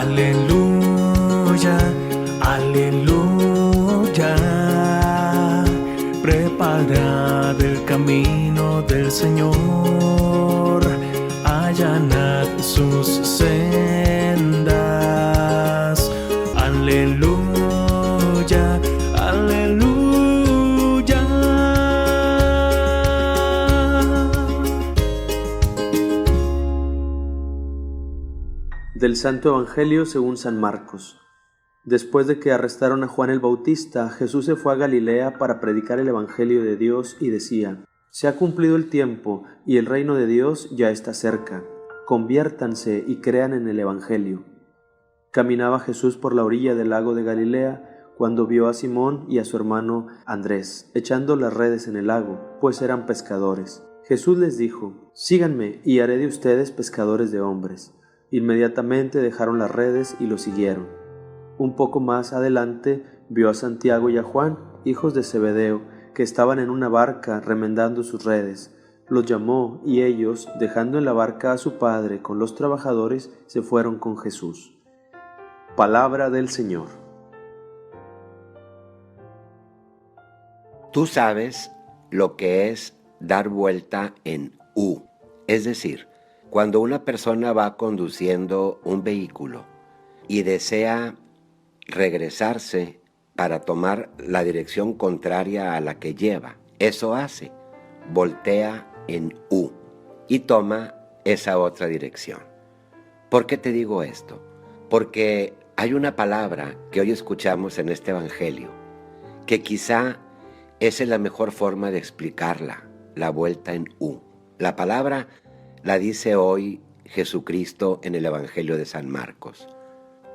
Aleluya, aleluya. Preparad el camino del Señor, allanad sus sendas. Aleluya, aleluya. Del Santo Evangelio según San Marcos. Después de que arrestaron a Juan el Bautista, Jesús se fue a Galilea para predicar el Evangelio de Dios y decía: Se ha cumplido el tiempo y el reino de Dios ya está cerca. Conviértanse y crean en el Evangelio. Caminaba Jesús por la orilla del lago de Galilea cuando vio a Simón y a su hermano Andrés echando las redes en el lago, pues eran pescadores. Jesús les dijo: Síganme y haré de ustedes pescadores de hombres. Inmediatamente dejaron las redes y lo siguieron. Un poco más adelante vio a Santiago y a Juan, hijos de Zebedeo, que estaban en una barca remendando sus redes. Los llamó y ellos, dejando en la barca a su padre con los trabajadores, se fueron con Jesús. Palabra del Señor. Tú sabes lo que es dar vuelta en U, es decir, cuando una persona va conduciendo un vehículo y desea regresarse para tomar la dirección contraria a la que lleva, eso hace, voltea en U y toma esa otra dirección. ¿Por qué te digo esto? Porque hay una palabra que hoy escuchamos en este Evangelio que quizá esa es la mejor forma de explicarla, la vuelta en U. La palabra la dice hoy Jesucristo en el Evangelio de San Marcos.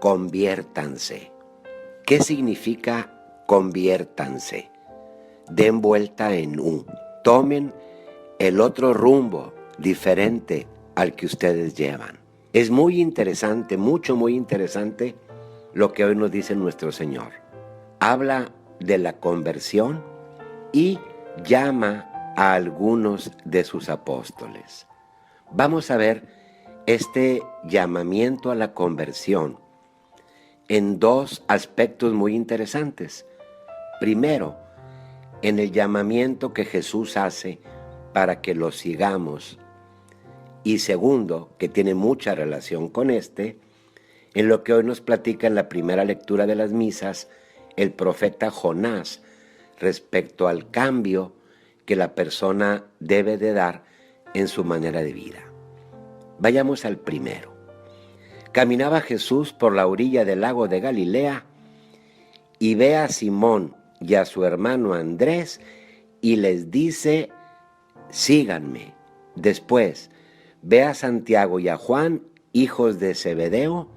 Conviértanse. ¿Qué significa conviértanse? Den vuelta en U. Tomen el otro rumbo diferente al que ustedes llevan. Es muy interesante, muy interesante lo que hoy nos dice nuestro Señor. Habla de la conversión y llama a algunos de sus apóstoles. Vamos a ver este llamamiento a la conversión en dos aspectos muy interesantes. Primero, en el llamamiento que Jesús hace para que lo sigamos. Y segundo, que tiene mucha relación con en lo que hoy nos platica en la primera lectura de las misas el profeta Jonás respecto al cambio que la persona debe de dar en su manera de vida. Vayamos al primero. Caminaba Jesús por la orilla del lago de Galilea y ve a Simón y a su hermano Andrés y les dice: síganme. Después ve a Santiago y a Juan, hijos de Zebedeo,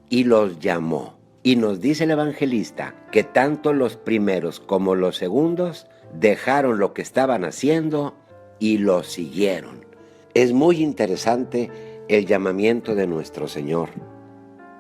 y los llamó. Y nos dice el evangelista que tanto los primeros como los segundos dejaron lo que estaban haciendo y lo siguieron. Es muy interesante el llamamiento de nuestro Señor.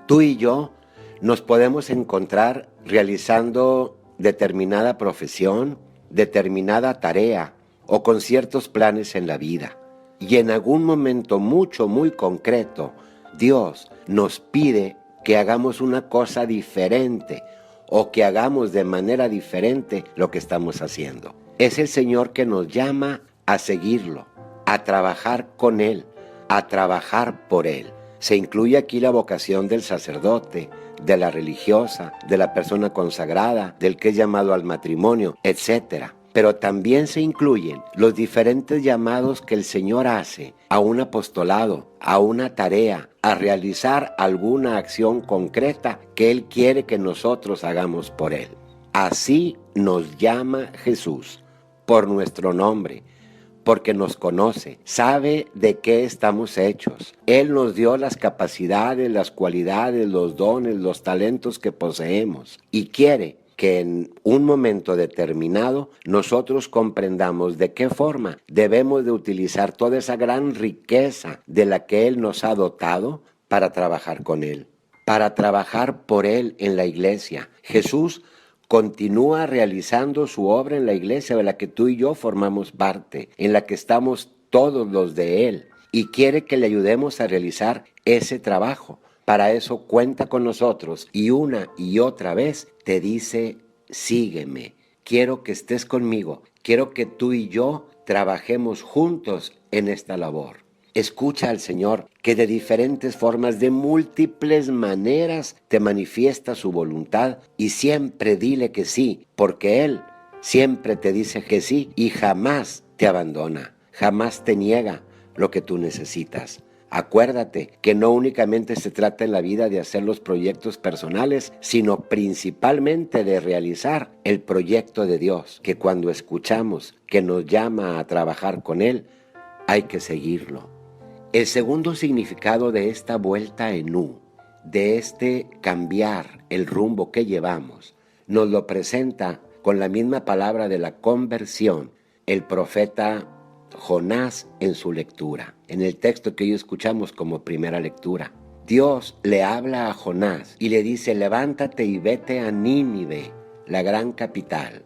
Tú y yo nos podemos encontrar realizando determinada profesión, determinada tarea o con ciertos planes en la vida. Y en algún momento muy concreto, Dios nos pide que hagamos una cosa diferente o que hagamos de manera diferente lo que estamos haciendo. Es el Señor que nos llama a seguirlo, a trabajar con Él, a trabajar por Él. Se incluye aquí la vocación del sacerdote, de la religiosa, de la persona consagrada, del que es llamado al matrimonio, etc. Pero también se incluyen los diferentes llamados que el Señor hace a un apostolado, a una tarea, a realizar alguna acción concreta que Él quiere que nosotros hagamos por Él. Así nos llama Jesús, por nuestro nombre, porque nos conoce, sabe de qué estamos hechos. Él nos dio las capacidades, las cualidades, los dones, los talentos que poseemos y quiere que en un momento determinado nosotros comprendamos de qué forma debemos de utilizar toda esa gran riqueza de la que Él nos ha dotado para trabajar con Él, para trabajar por Él en la iglesia. Jesús continúa realizando su obra en la iglesia de la que tú y yo formamos parte, en la que estamos todos los de Él, y quiere que le ayudemos a realizar ese trabajo, Para eso cuenta con nosotros y una y otra vez te dice, sígueme, quiero que estés conmigo, quiero que tú y yo trabajemos juntos en esta labor. Escucha al Señor que de diferentes formas, de múltiples maneras te manifiesta su voluntad y siempre dile que sí, porque Él siempre te dice que sí y jamás te abandona, jamás te niega lo que tú necesitas. Acuérdate que no únicamente se trata en la vida de hacer los proyectos personales, sino principalmente de realizar el proyecto de Dios, que cuando escuchamos que nos llama a trabajar con Él, hay que seguirlo. El segundo significado de esta vuelta en U, de este cambiar el rumbo que llevamos, nos lo presenta con la misma palabra de la conversión el profeta Jonás en su lectura, en el texto que hoy escuchamos como primera lectura. Dios le habla a Jonás y le dice, levántate y vete a Nínive, la gran capital.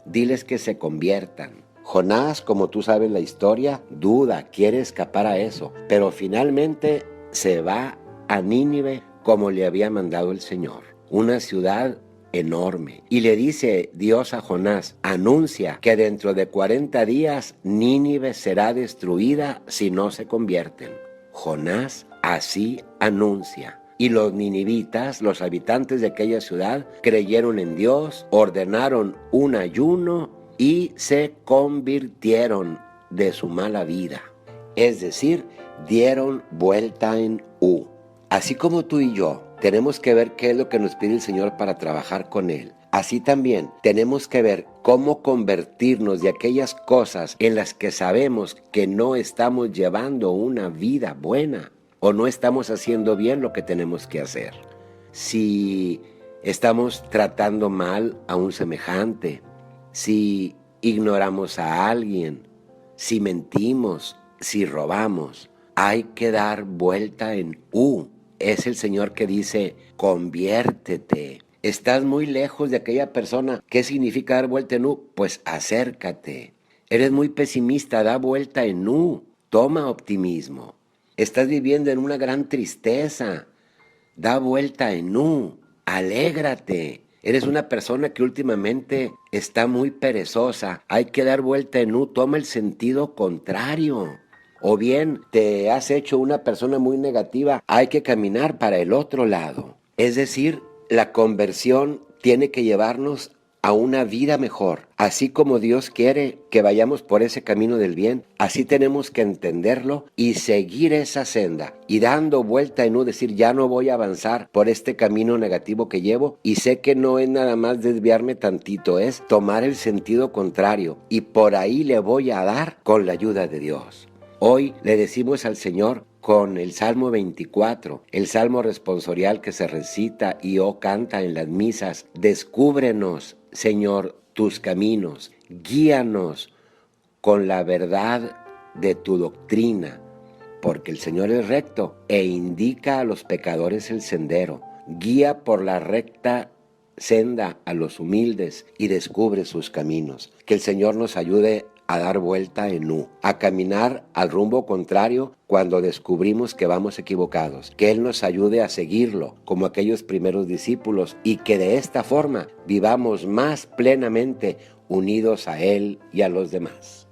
Diles que se conviertan. Jonás, como tú sabes la historia, duda, quiere escapar a eso, pero finalmente se va a Nínive como le había mandado el Señor, una ciudad enorme. Y le dice Dios a Jonás, anuncia que dentro de 40 días Nínive será destruida si no se convierten. Jonás así anuncia. Y los ninivitas, los habitantes de aquella ciudad, creyeron en Dios, ordenaron un ayuno y se convirtieron de su mala vida. Es decir, dieron vuelta en U. Así como tú y yo tenemos que ver qué es lo que nos pide el Señor para trabajar con Él, así también tenemos que ver cómo convertirnos de aquellas cosas en las que sabemos que no estamos llevando una vida buena o no estamos haciendo bien lo que tenemos que hacer. Si estamos tratando mal a un semejante, si ignoramos a alguien, si mentimos, si robamos, hay que dar vuelta en U. Es el Señor que dice, conviértete. ¿Estás muy lejos de aquella persona? ¿Qué significa dar vuelta en U? Pues acércate. Eres muy pesimista, da vuelta en U. Toma optimismo. Estás viviendo en una gran tristeza, da vuelta en U. Alégrate. Eres una persona que últimamente está muy perezosa. Hay que dar vuelta en U. Toma el sentido contrario. O bien te has hecho una persona muy negativa. Hay que caminar para el otro lado. Es decir, la conversión tiene que llevarnos a una vida mejor. Así como Dios quiere que vayamos por ese camino del bien, así tenemos que entenderlo y seguir esa senda. Y dando vuelta en U, decir, ya no voy a avanzar por este camino negativo que llevo. Y sé que no es nada más desviarme tantito, es tomar el sentido contrario. Y por ahí le voy a dar con la ayuda de Dios. Hoy le decimos al Señor con el Salmo 24, el Salmo responsorial que se recita y canta en las misas, descúbrenos, Señor, tus caminos, guíanos con la verdad de tu doctrina, porque el Señor es recto e indica a los pecadores el sendero, guía por la recta senda a los humildes y descubre sus caminos. Que el Señor nos ayude a dar vuelta en U, a caminar al rumbo contrario cuando descubrimos que vamos equivocados, que Él nos ayude a seguirlo como aquellos primeros discípulos y que de esta forma vivamos más plenamente unidos a Él y a los demás.